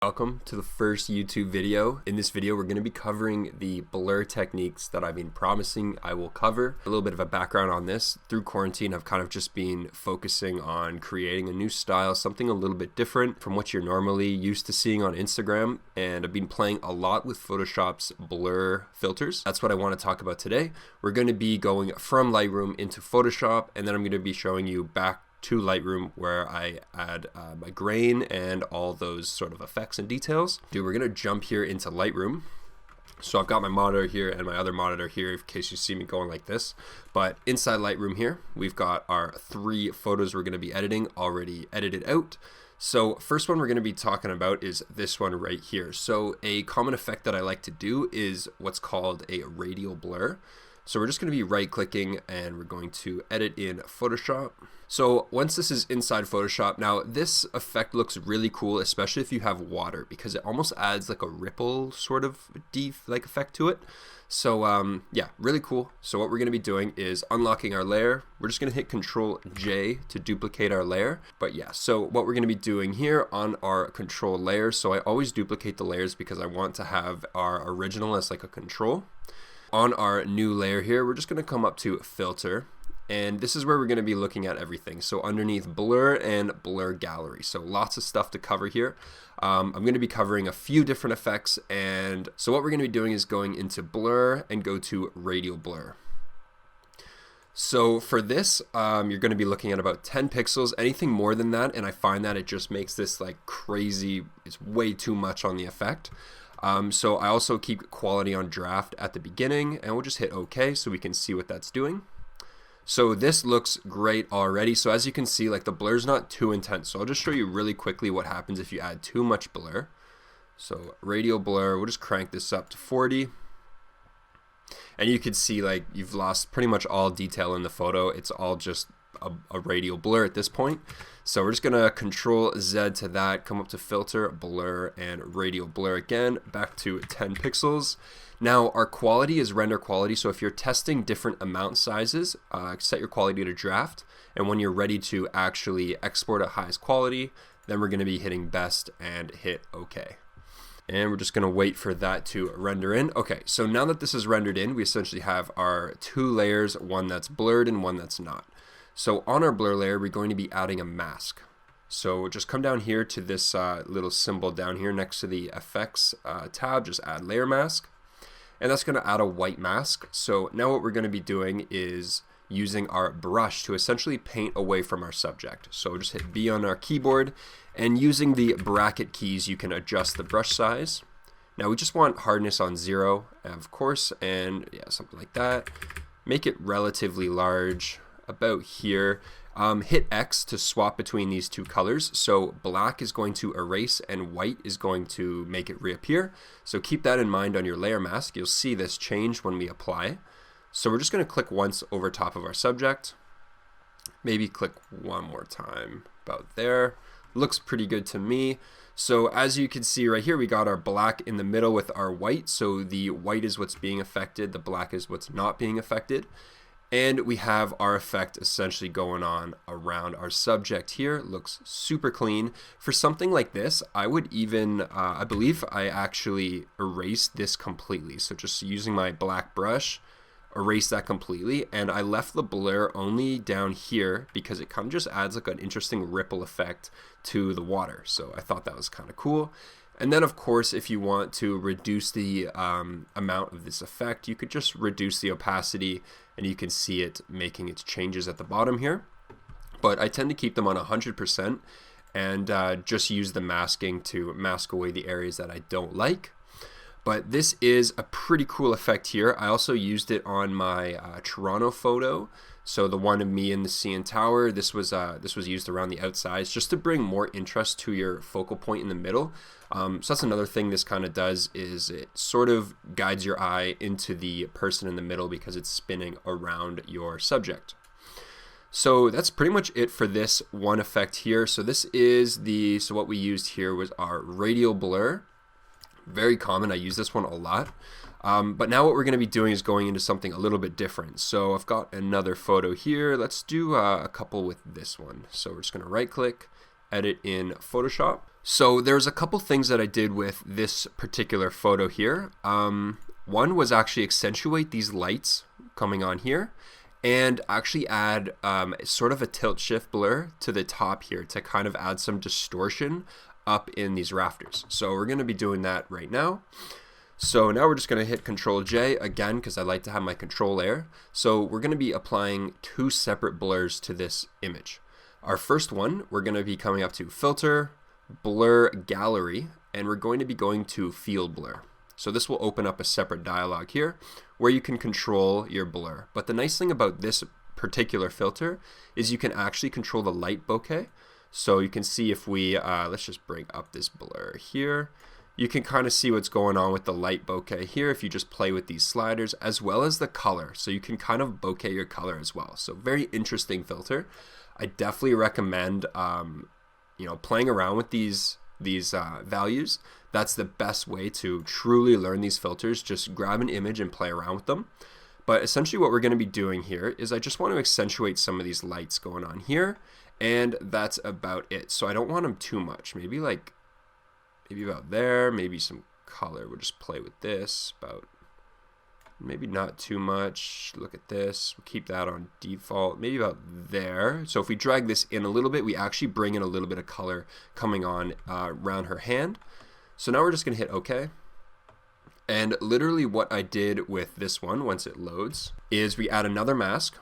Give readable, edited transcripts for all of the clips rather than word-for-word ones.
Welcome to the first YouTube video. In this video, we're going to be covering the blur techniques that I've been promising I will cover. A little bit of a background on this. Through quarantine, I've kind of just been focusing on creating a new style, something a little bit different from what you're normally used to seeing on Instagram. And I've been playing a lot with Photoshop's blur filters. That's what I want to talk about today. We're going to be going from Lightroom into Photoshop, and then I'm going to be showing you back to Lightroom where I add my grain and all those sort of effects and details. We're gonna jump here into Lightroom. So I've got my monitor here and my other monitor here in case you see me going like this. But inside Lightroom here, we've got our 3 photos we're gonna be editing already edited out. So first one we're going to be talking about is this one right here. So a common effect that I like to do is what's called a radial blur. So we're just going to be right clicking and we're going to edit in Photoshop. So once this is inside Photoshop, now this effect looks really cool, especially if you have water, because it almost adds like a ripple sort of like effect to it. So yeah, really cool. So what we're going to be doing is unlocking our layer. We're just going to hit Control J to duplicate our layer. But yeah, so what we're going to be doing here on our control layer, so I always duplicate the layers because I want to have our original as like a control. On our new layer here, we're just going to come up to Filter, and this is where we're going to be looking at everything. So underneath Blur and Blur Gallery. So lots of stuff to cover here. I'm going to be covering a few different effects, and so what we're going to be doing is going into Blur and go to Radial Blur. So for this, you're going to be looking at about 10 pixels, anything more than that, and I find that it just makes this like crazy, it's way too much on the effect. So I also keep quality on draft at the beginning, and we'll just hit OK so we can see what that's doing. So this looks great already. So as you can see, like the blur's not too intense. So I'll just show you really quickly what happens if you add too much blur. So radial blur, we'll just crank this up to 40. And you can see like you've lost pretty much all detail in the photo. It's all just a radial blur at this point. So we're just gonna Control Z to that, come up to Filter, Blur, and Radial Blur again, back to 10 pixels. Now our quality is render quality, so if you're testing different amount sizes, set your quality to draft, and when you're ready to actually export at highest quality, then we're gonna be hitting best and hit OK. And we're just going to wait for that to render in. Okay, so now that this is rendered in, we essentially have our 2 layers, one that's blurred and one that's not. So on our blur layer, we're going to be adding a mask. So just come down here to this little symbol down here next to the effects tab, just add layer mask. And that's going to add a white mask. So now what we're going to be doing is using our brush to essentially paint away from our subject. So just hit B on our keyboard, and using the bracket keys you can adjust the brush size. Now we just want hardness on 0, of course, and yeah, something like that. Make it relatively large, about here. Hit X to swap between these 2 colors. So black is going to erase and white is going to make it reappear. So keep that in mind on your layer mask. You'll see this change when we apply. So we're just going to click once over top of our subject. Maybe click one more time about there. Looks pretty good to me. So as you can see right here, we got our black in the middle with our white. So the white is what's being affected, the black is what's not being affected. And we have our effect essentially going on around our subject here. Looks super clean. For something like this, I would even, I believe I actually erased this completely. So just using my black brush, erase that completely, and I left the blur only down here because it kind of just adds like an interesting ripple effect to the water. So I thought that was kind of cool. And then of course, if you want to reduce the amount of this effect, you could just reduce the opacity and you can see it making its changes at the bottom here. But I tend to keep them on 100% and just use the masking to mask away the areas that I don't like. But this is a pretty cool effect here. I also used it on my Toronto photo. So the one of me in the CN Tower, this was used around the outsides just to bring more interest to your focal point in the middle. So that's another thing this kind of does, is it sort of guides your eye into the person in the middle because it's spinning around your subject. So that's pretty much it for this one effect here. So this is so what we used here was our radial blur. Very common, I use this one a lot. But now what we're going to be doing is going into something a little bit different. So I've got another photo here. Let's do a couple with this one. So we're just going to right click, edit in Photoshop. So there's a couple things that I did with this particular photo here. One was actually accentuate these lights coming on here and actually add sort of a tilt shift blur to the top here to kind of add some distortion up in these rafters. So we're going to be doing that right now. So now we're just going to hit Control J again because I like to have my control layer. So we're going to be applying two separate blurs to this image. Our first one, we're going to be coming up to Filter, Blur Gallery, and we're going to be going to Field Blur. So this will open up a separate dialog here where you can control your blur. But the nice thing about this particular filter is you can actually control the light bokeh. So you can see if we, let's just bring up this blur here. You can kind of see what's going on with the light bokeh here if you just play with these sliders, as well as the color. So you can kind of bokeh your color as well. So very interesting filter. I definitely recommend playing around with these values. That's the best way to truly learn these filters. Just grab an image and play around with them. But essentially what we're going to be doing here is I just want to accentuate some of these lights going on here, and that's about it. So I don't want them too much. Maybe about there, maybe some color. We'll just play with this, about maybe not too much. Look at this, we'll keep that on default, maybe about there. So if we drag this in a little bit, we actually bring in a little bit of color coming on around her hand. So now we're just gonna hit OK. And literally what I did with this one, once it loads, is we add another mask.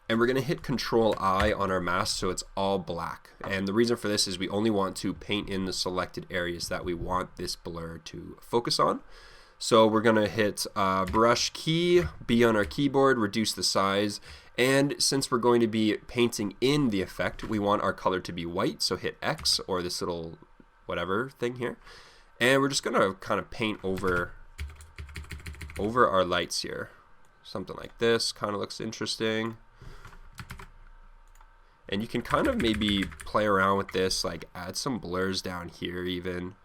And we're going to hit Control I on our mask so it's all black. And the reason for this is we only want to paint in the selected areas that we want this blur to focus on. So we're going to hit Brush key, B on our keyboard, reduce the size. And since we're going to be painting in the effect, we want our color to be white. So hit X or this little whatever thing here. And we're just going to kind of paint over our lights here. Something like this kind of looks interesting. And you can kind of maybe play around with this, like add some blurs down here even.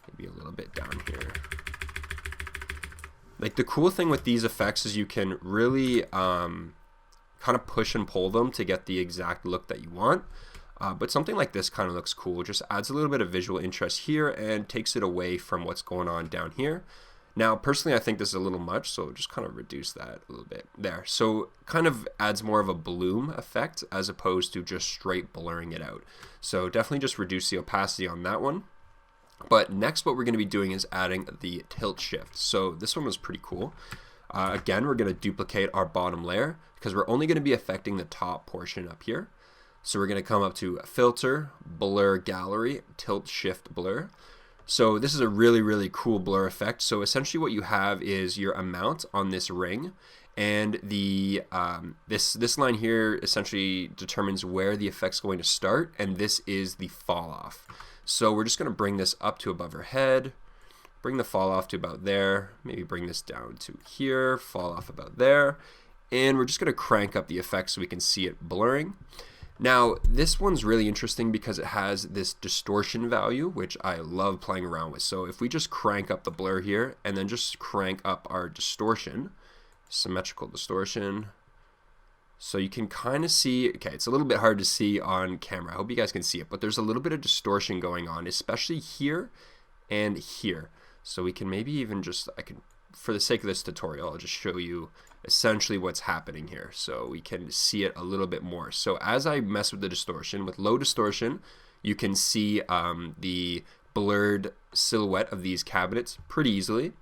Maybe a little bit down here. Like the cool thing with these effects is you can really kind of push and pull them to get the exact look that you want. But something like this kind of looks cool. Just adds a little bit of visual interest here and takes it away from what's going on down here. Now, personally, I think this is a little much, so just kind of reduce that a little bit there. So kind of adds more of a bloom effect as opposed to just straight blurring it out. So definitely just reduce the opacity on that one. But next, what we're going to be doing is adding the tilt shift. So this one was pretty cool. Again, we're going to duplicate our bottom layer because we're only going to be affecting the top portion up here. So we're going to come up to Filter, Blur Gallery, Tilt Shift Blur. So this is a really, really cool blur effect. So essentially what you have is your amount on this ring, and the this line here essentially determines where the effect's going to start, and this is the fall off. So we're just going to bring this up to above her head, bring the fall off to about there, maybe bring this down to here, fall off about there, and we're just going to crank up the effect so we can see it blurring. Now, this one's really interesting because it has this distortion value, which I love playing around with. So if we just crank up the blur here and then just crank up our distortion, symmetrical distortion, so you can kind of see, okay, it's a little bit hard to see on camera. I hope you guys can see it, but there's a little bit of distortion going on, especially here and here. So we can maybe even just, for the sake of this tutorial, I'll just show you essentially what's happening here so we can see it a little bit more. So as I mess with the distortion, with low distortion, you can see the blurred silhouette of these cabinets pretty easily.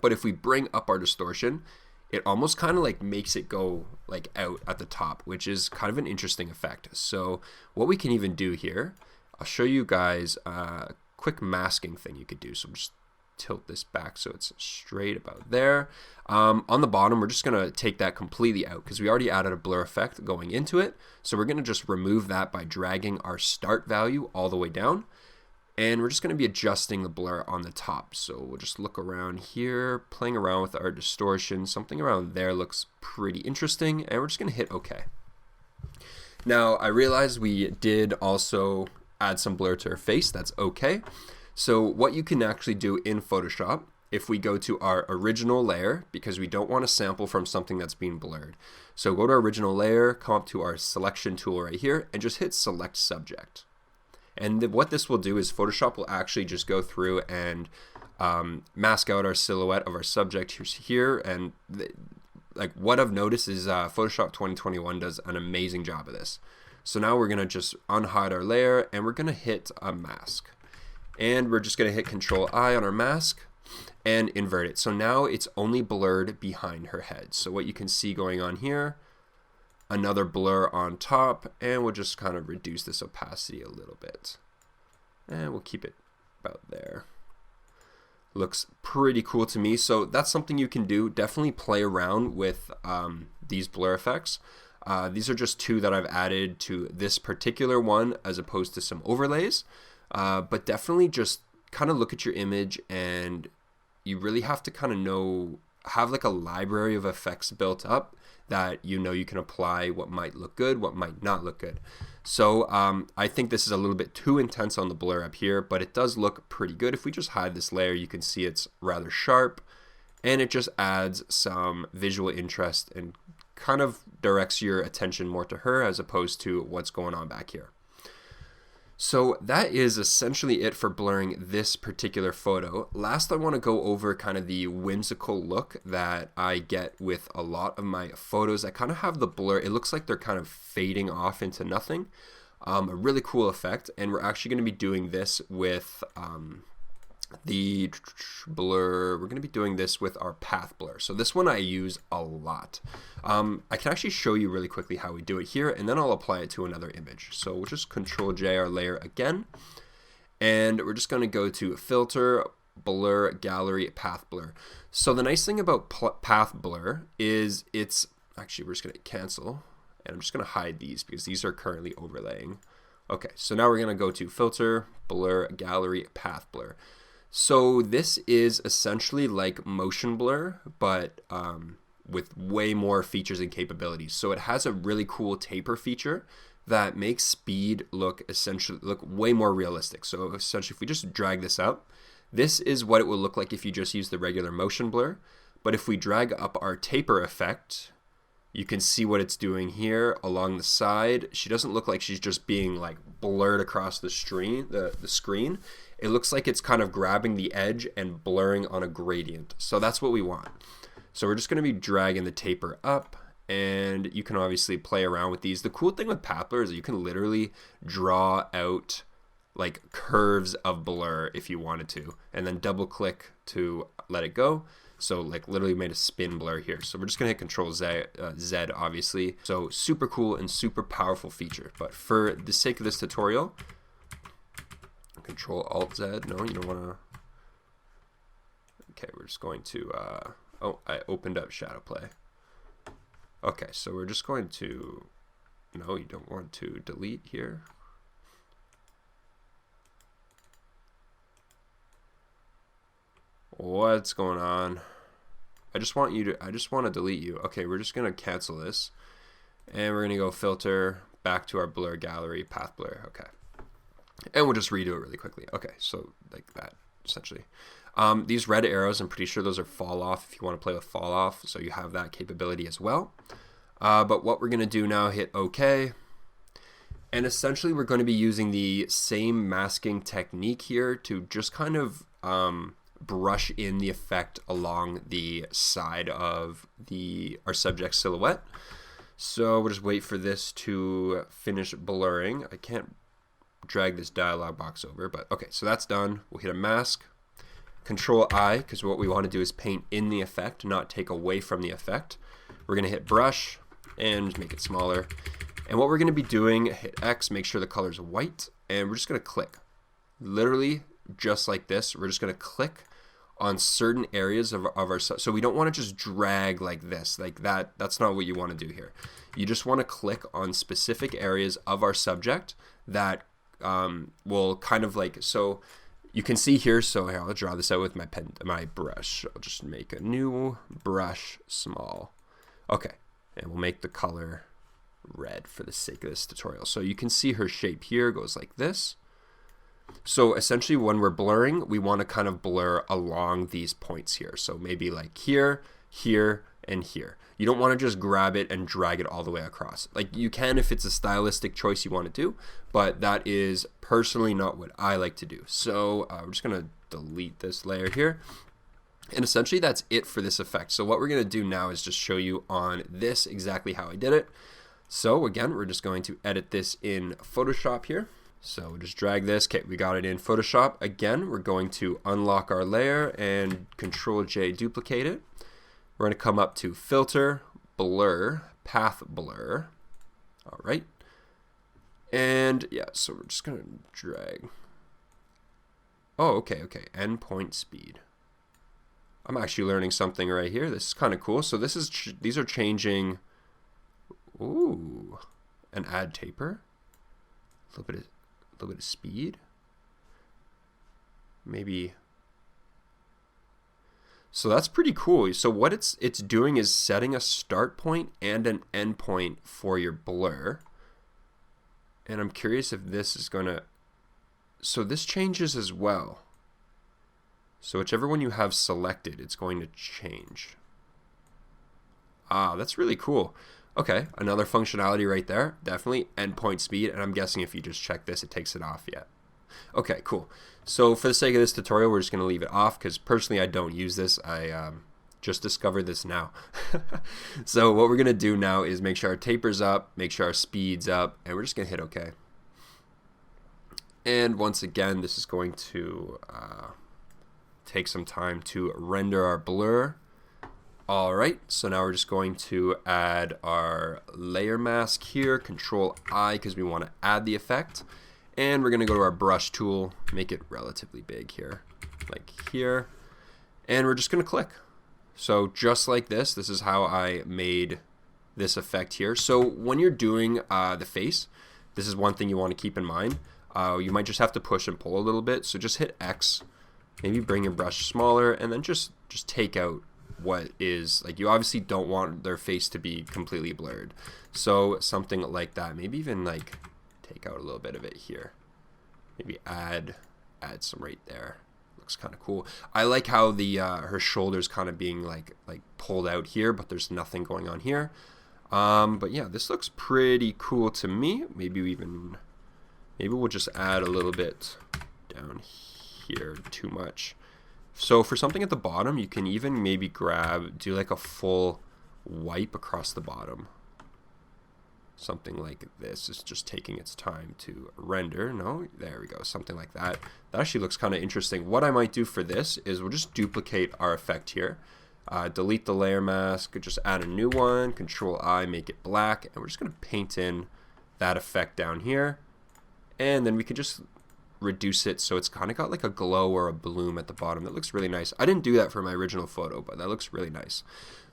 But if we bring up our distortion, it almost kind of like makes it go like out at the top, which is kind of an interesting effect. So what we can even do here, I'll show you guys a quick masking thing you could do. So just tilt this back so it's straight about there. On the bottom, we're just going to take that completely out because we already added a blur effect going into it. So we're going to just remove that by dragging our start value all the way down. And we're just going to be adjusting the blur on the top. So we'll just look around here, playing around with our distortion. Something around there looks pretty interesting. And we're just going to hit OK. Now, I realize we did also add some blur to her face. That's OK. So what you can actually do in Photoshop, if we go to our original layer, because we don't want to sample from something that's being blurred. So go to our original layer, come up to our selection tool right here, and just hit Select Subject. And what this will do is Photoshop will actually just go through and mask out our silhouette of our subject here. And like what I've noticed is Photoshop 2021 does an amazing job of this. So now we're going to just unhide our layer and we're going to hit a mask. And we're just going to hit Control I on our mask and invert it. So now it's only blurred behind her head. So what you can see going on here, another blur on top, and we'll just kind of reduce this opacity a little bit. And we'll keep it about there. Looks pretty cool to me. So that's something you can do. Definitely play around with these blur effects. These are just two that I've added to this particular one as opposed to some overlays. But definitely just kind of look at your image, and you really have to kind of have like a library of effects built up that you can apply what might look good, what might not look good. So I think this is a little bit too intense on the blur up here, but it does look pretty good. If we just hide this layer, you can see it's rather sharp, and it just adds some visual interest and kind of directs your attention more to her as opposed to what's going on back here. So that is essentially it for blurring this particular photo. Last, I want to go over kind of the whimsical look that I get with a lot of my photos. I kind of have the blur, it looks like they're kind of fading off into nothing. A really cool effect, and we're actually going to be doing this with the blur. We're going to be doing this with our path blur. So this one I use a lot. I can actually show you really quickly how we do it here, and then I'll apply it to another image. So we'll just Control J our layer again, and we're just going to go to Filter, Blur, Gallery, Path Blur. So the nice thing about Path Blur is we're just going to cancel, and I'm just going to hide these because these are currently overlaying. Okay, so now we're going to go to Filter, Blur, Gallery, Path Blur. So this is essentially like motion blur, but with way more features and capabilities. So it has a really cool taper feature that makes speed look way more realistic. So essentially, if we just drag this up, this is what it will look like if you just use the regular motion blur. But if we drag up our taper effect, you can see what it's doing here along the side. She doesn't look like she's just being like blurred across the screen. It looks like it's kind of grabbing the edge and blurring on a gradient. So that's what we want. So we're just going to be dragging the taper up, and you can obviously play around with these. The cool thing with path blur is that you can literally draw out like curves of blur if you wanted to, and then double click to let it go. So like literally made a spin blur here. So we're just gonna hit Control Z obviously. So super cool and super powerful feature. But for the sake of this tutorial, Control Alt Z. No, you don't wanna. Okay, we're just going to. Oh, I opened up Shadow Play. Okay, so we're just going to. No, you don't want to delete here. What's going on? I just want to delete you. Okay, we're just gonna cancel this, and we're gonna go Filter, back to our Blur, Gallery, Path Blur. Okay, and we'll just redo it really quickly. Okay, so like that essentially. These red arrows, I'm pretty sure those are fall off if you want to play with fall off, so you have that capability as well. But what we're gonna do now, hit OK, and essentially we're going to be using the same masking technique here to just kind of brush in the effect along the side of our subject silhouette. So we'll just wait for this to finish blurring. I can't drag this dialog box over, but okay, so that's done. We'll hit a mask, Control I, because what we want to do is paint in the effect, not take away from the effect. We're going to hit brush and just make it smaller. And what we're going to be doing, hit X, make sure the color is white, and we're just going to click. Literally just like this, we're just going to click on certain areas of our, so we don't want to just drag like this, like that's not what you want to do here. You just want to click on specific areas of our subject that will kind of like, so you can see here, so here, I'll draw this out with my brush. I'll just make a new brush, small. Okay, and we'll make the color red for the sake of this tutorial. So you can see her shape here goes like this. So essentially when we're blurring, we want to kind of blur along these points here. So maybe like here, here, and here. You don't want to just grab it and drag it all the way across. Like, you can if it's a stylistic choice you want to do, but that is personally not what I like to do. So we're just going to delete this layer here. And essentially that's it for this effect. So what we're going to do now is just show you on this exactly how I did it. So again, we're just going to edit this in Photoshop here. So we'll just drag this. Okay, we got it in Photoshop. Again, we're going to unlock our layer and Control J duplicate it. We're going to come up to Filter, Blur, Path Blur. All right. And yeah, so we're just going to drag. Oh, okay. Endpoint speed. I'm actually learning something right here. This is kind of cool. So this is these are changing. Ooh, an add taper. A little bit of speed. Maybe. So that's pretty cool. So what it's doing is setting a start point and an end point for your blur. And I'm curious if this is gonna. So this changes as well. So whichever one you have selected, it's going to change. Ah, that's really cool. Okay, another functionality right there. Definitely endpoint speed, and I'm guessing if you just check this, it takes it off yet. Okay, cool. So for the sake of this tutorial, we're just going to leave it off because personally I don't use this. I just discovered this now. So what we're going to do now is make sure our taper's up, make sure our speed's up, and we're just going to hit OK. And once again, this is going to take some time to render our blur. Alright, so now we're just going to add our layer mask here, Control I because we want to add the effect. And we're going to go to our brush tool, make it relatively big here, like here. And we're just going to click. So just like this is how I made this effect here. So when you're doing the face, this is one thing you want to keep in mind. You might just have to push and pull a little bit. So just hit X, maybe bring your brush smaller, and then just take out what is, like, you obviously don't want their face to be completely blurred. So something like that, maybe even like take out a little bit of it here. Maybe add some right there. Looks kind of cool. I like how the her shoulders kind of being like pulled out here, but there's nothing going on here. But yeah, this looks pretty cool to me. Maybe we'll just add a little bit down here. Too much. So for something at the bottom, you can even maybe do like a full wipe across the bottom. Something like this is just taking its time to render. No, there we go, something like that. That actually looks kind of interesting. What I might do for this is we'll just duplicate our effect here. Delete the layer mask, just add a new one, Control I, make it black, and we're just going to paint in that effect down here. And then we can just reduce it so it's kind of got like a glow or a bloom at the bottom. That looks really nice. I didn't do that for my original photo, but that looks really nice.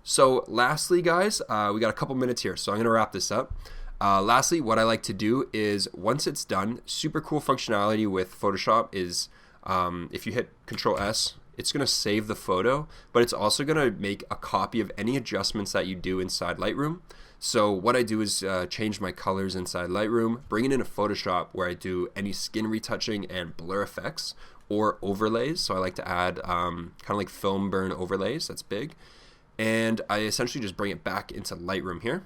So lastly, guys, we got a couple minutes here, so I'm going to wrap this up. Lastly, what I like to do is once it's done, super cool functionality with Photoshop is if you hit Control S, it's going to save the photo, but it's also going to make a copy of any adjustments that you do inside Lightroom. So what I do is change my colors inside Lightroom, bring it into Photoshop where I do any skin retouching and blur effects or overlays. So I like to add kind of like film burn overlays. That's big. And I essentially just bring it back into Lightroom here.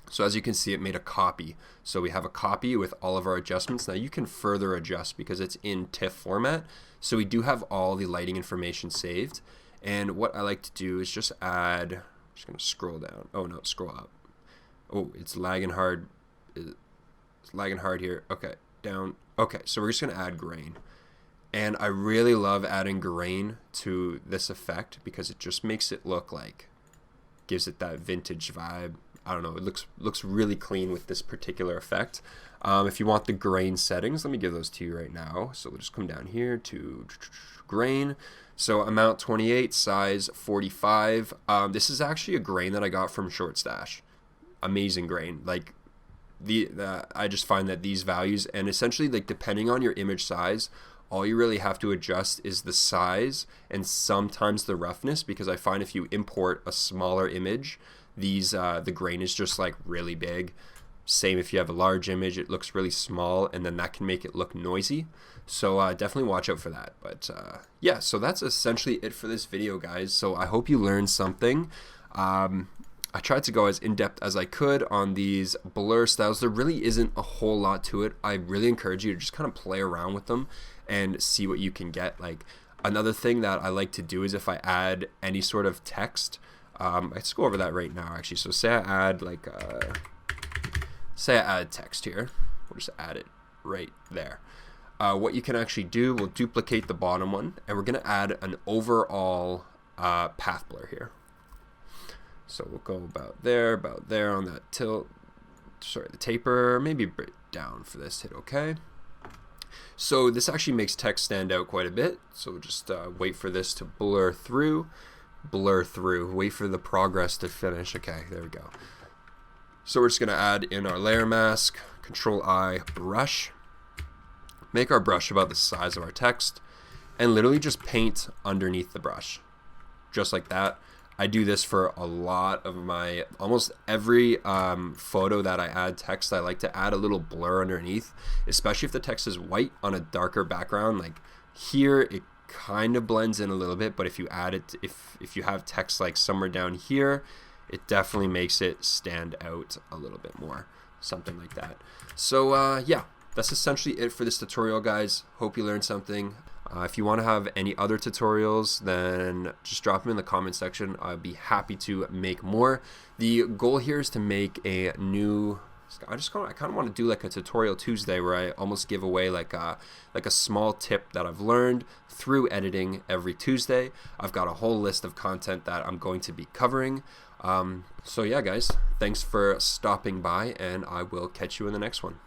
So as you can see, it made a copy. So we have a copy with all of our adjustments. Now you can further adjust because it's in TIFF format. So we do have all the lighting information saved. And what I like to do is just add, I'm just going to scroll down. Oh no, scroll up. Oh, it's lagging hard. It's lagging hard here. Okay, down. Okay, so we're just going to add grain. And I really love adding grain to this effect because it just makes it look like, gives it that vintage vibe. I don't know, it looks really clean with this particular effect. If you want the grain settings, let me give those to you right now. So we'll just come down here to grain. So amount 28, size 45. This is actually a grain that I got from Short Stash. Amazing grain. Like I just find that these values, and essentially like depending on your image size, all you really have to adjust is the size and sometimes the roughness, because I find if you import a smaller image, the grain is just like really big. Same if you have a large image, it looks really small, and then that can make it look noisy. So definitely watch out for that. But yeah, so that's essentially it for this video, guys. So I hope you learned something. I tried to go as in-depth as I could on these blur styles. There really isn't a whole lot to it. I really encourage you to just kind of play around with them and see what you can get. Like, another thing that I like to do is if I add any sort of text, let's go over that right now actually. So say I add like text here. We'll just add it right there. What you can actually do, we'll duplicate the bottom one, and we're going to add an overall path blur here. So we'll go about there on that tilt, sorry, the taper, maybe break down for this, hit OK. So this actually makes text stand out quite a bit. So we'll just wait for this to blur through, wait for the progress to finish. Okay, there we go. So we're just going to add in our layer mask, Control I, brush, make our brush about the size of our text, and literally just paint underneath the brush, just like that. I do this for a lot of my, almost every photo that I add text. I like to add a little blur underneath, especially if the text is white on a darker background. Like here, it kind of blends in a little bit, but if you add it, if you have text like somewhere down here, it definitely makes it stand out a little bit more, something like that. So yeah, that's essentially it for this tutorial, guys. Hope you learned something. If you want to have any other tutorials, then just drop them in the comment section. I'd be happy to make more. The goal here is to make a new, I kind of want to do like a tutorial Tuesday where I almost give away like a small tip that I've learned through editing every Tuesday. I've got a whole list of content that I'm going to be covering. So yeah, guys, thanks for stopping by, and I will catch you in the next one.